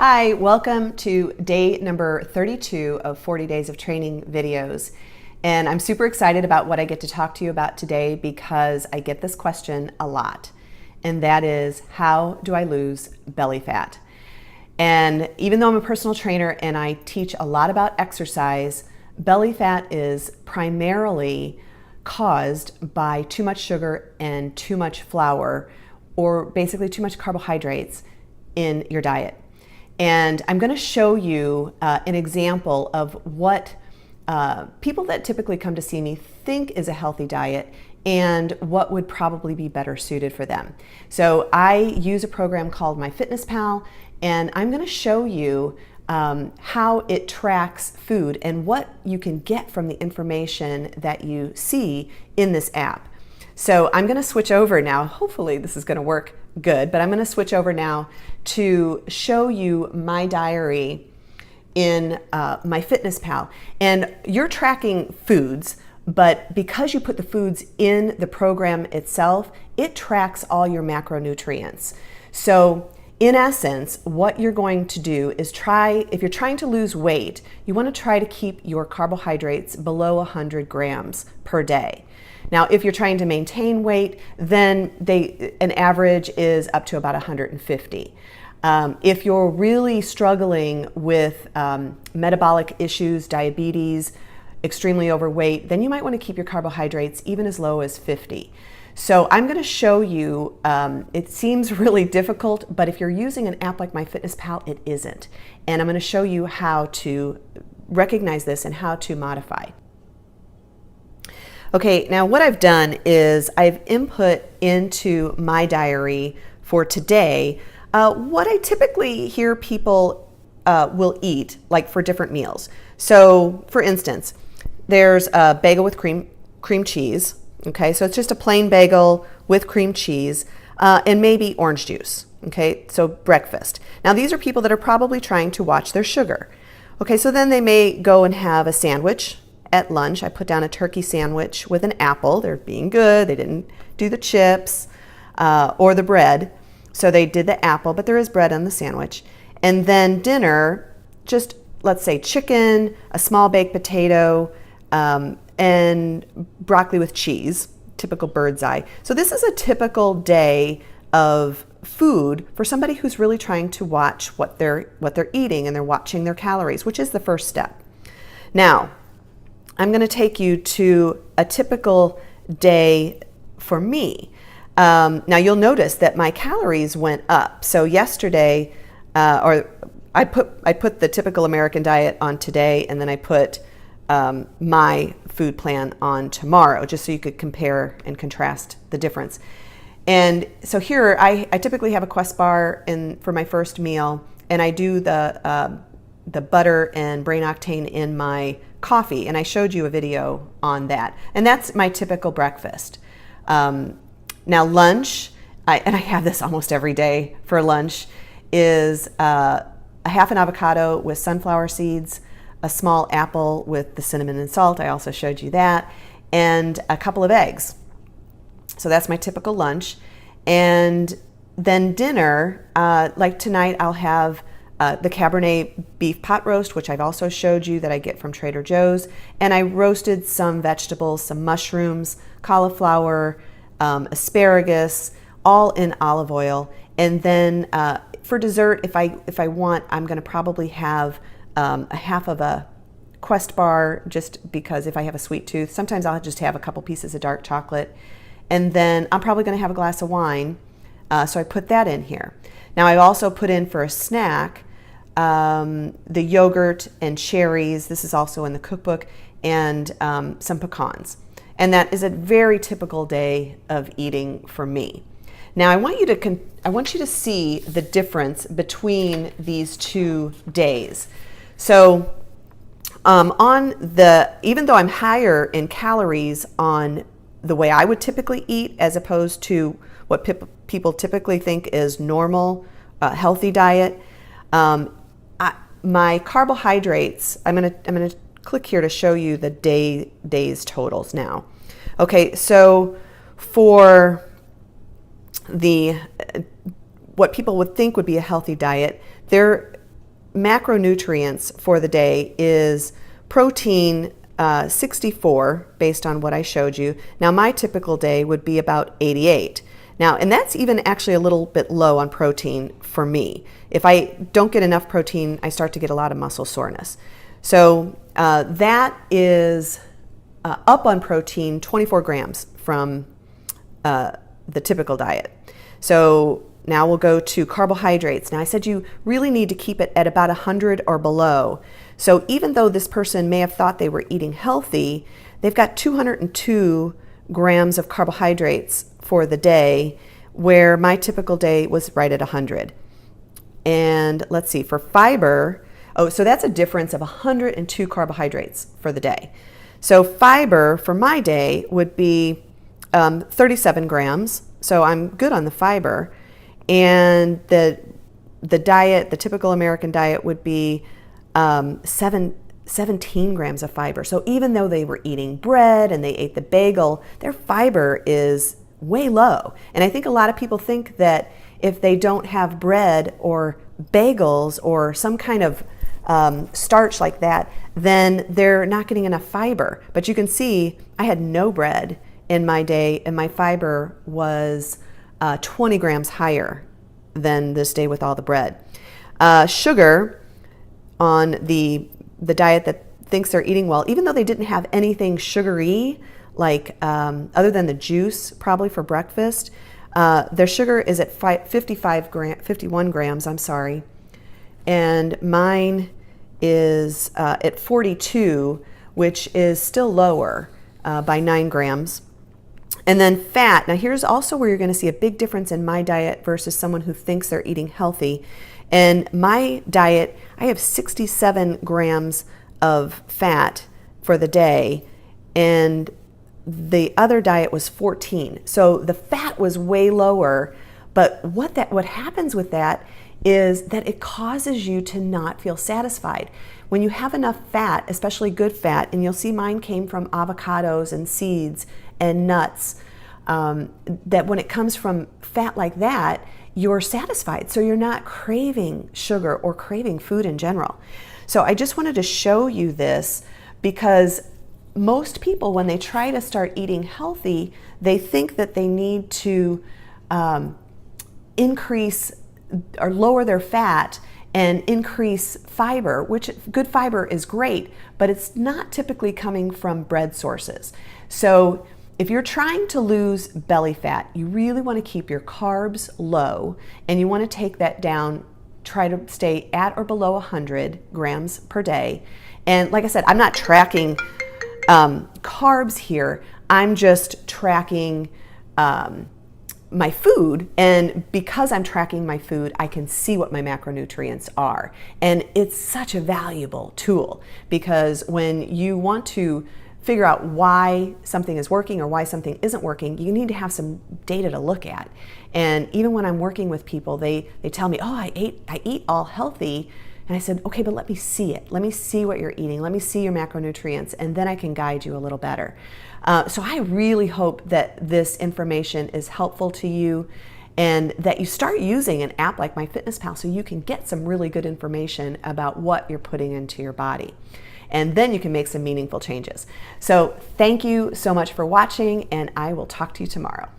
Hi, welcome to day number 32 of 40 days of training videos. And I'm super excited about what I get to talk to you about today because I get this question a lot. And that is, how do I lose belly fat? And even though I'm a personal trainer and I teach a lot about exercise, belly fat is primarily caused by too much sugar and too much flour, or basically too much carbohydrates in your diet. And I'm going to show you an example of what people that typically come to see me think is a healthy diet and what would probably be better suited for them. So I use a program called MyFitnessPal, and I'm going to show you how it tracks food and what you can get from the information that you see in this app. So I'm going to switch over now. Hopefully this is going to work good, but I'm going to switch over now to show you my diary in MyFitnessPal. And you're tracking foods, but because you put the foods in the program itself, it tracks all your macronutrients. So in essence, what you're going to do is if you're trying to lose weight, you want to try to keep your carbohydrates below 100 grams per day. Now, if you're trying to maintain weight, then an average is up to about 150. If you're really struggling with metabolic issues, diabetes, extremely overweight, then you might want to keep your carbohydrates even as low as 50. So I'm going to show you, it seems really difficult, but if you're using an app like MyFitnessPal, it isn't. And I'm going to show you how to recognize this and how to modify. Okay, now what I've done is I've input into my diary for today what I typically hear people will eat, like for different meals. So for instance, there's a bagel with cream cheese. Okay, so it's just a plain bagel with cream cheese and maybe orange juice. Okay, so breakfast. Now these are people that are probably trying to watch their sugar. Okay, so then they may go and have a sandwich. At lunch, I put down a turkey sandwich with an apple. They're being good. They didn't do the chips or the bread. So they did the apple, but there is bread on the sandwich. And then dinner, just let's say chicken, a small baked potato, and broccoli with cheese, typical bird's eye. So this is a typical day of food for somebody who's really trying to watch what they're eating, and they're watching their calories, which is the first step. Now, I'm going to take you to a typical day for me. Now you'll notice that my calories went up. So yesterday, I put the typical American diet on today, and then I put my food plan on tomorrow, just so you could compare and contrast the difference. And so here, I typically have a Quest bar for my first meal, and I do the butter and brain octane in my coffee, and I showed you a video on that. And that's my typical breakfast. Now lunch, and I have this almost every day for lunch, is a half an avocado with sunflower seeds, a small apple with the cinnamon and salt, I also showed you that, and a couple of eggs. So that's my typical lunch. And then dinner, like tonight, I'll have the Cabernet beef pot roast, which I've also showed you that I get from Trader Joe's. And I roasted some vegetables, some mushrooms, cauliflower, asparagus, all in olive oil. And then for dessert, if I want, I'm going to probably have a half of a Quest bar, just because if I have a sweet tooth. Sometimes I'll just have a couple pieces of dark chocolate. And then I'm probably going to have a glass of wine. So I put that in here. Now I also put in for a snack the yogurt and cherries. This is also in the cookbook, and some pecans. And that is a very typical day of eating for me. Now I want you to see the difference between these 2 days. So even though I'm higher in calories on the way I would typically eat, as opposed to what people typically think is normal, healthy diet, my carbohydrates, I'm gonna click here to show you the days totals now. Okay, so for what people would think would be a healthy diet, they're macronutrients for the day is protein 64, based on what I showed you. Now my typical day would be about 88. Now, and that's even actually a little bit low on protein for me. If I don't get enough protein, I start to get a lot of muscle soreness. So that is up on protein 24 grams from the typical diet. So now we'll go to carbohydrates. Now I said you really need to keep it at about 100 or below. So even though this person may have thought they were eating healthy, they've got 202 grams of carbohydrates for the day, where my typical day was right at 100. And let's see, for fiber, so that's a difference of 102 carbohydrates for the day. So fiber for my day would be 37 grams, so I'm good on the fiber. And the diet, the typical American diet, would be 17 grams of fiber. So even though they were eating bread and they ate the bagel, their fiber is way low. And I think a lot of people think that if they don't have bread or bagels or some kind of starch like that, then they're not getting enough fiber. But you can see I had no bread in my day, and my fiber was 20 grams higher than this day with all the bread. Sugar on the diet that thinks they're eating well, even though they didn't have anything sugary, like other than the juice probably for breakfast, their sugar is at 51 grams, I'm sorry. And mine is at 42, which is still lower by 9 grams. And then fat. Now here's also where you're going to see a big difference in my diet versus someone who thinks they're eating healthy. In my diet, I have 67 grams of fat for the day, and the other diet was 14. So the fat was way lower, but what happens with that is that it causes you to not feel satisfied. When you have enough fat, especially good fat, and you'll see mine came from avocados and seeds and nuts, that when it comes from fat like that, you're satisfied. So you're not craving sugar or craving food in general. So I just wanted to show you this because most people, when they try to start eating healthy, they think that they need to increase or lower their fat and increase fiber, which good fiber is great, but it's not typically coming from bread sources. So if you're trying to lose belly fat, you really want to keep your carbs low, and you want to take that down, try to stay at or below 100 grams per day. And like I said, I'm not tracking carbs here. I'm just tracking my food, and because I'm tracking my food, I can see what my macronutrients are. And it's such a valuable tool, because when you want to figure out why something is working or why something isn't working, you need to have some data to look at. And even when I'm working with people, they tell me, oh, I eat all healthy. And I said, okay, but let me see it. Let me see what you're eating. Let me see your macronutrients, and then I can guide you a little better. So I really hope that this information is helpful to you, and that you start using an app like MyFitnessPal so you can get some really good information about what you're putting into your body. And then you can make some meaningful changes. So thank you so much for watching, and I will talk to you tomorrow.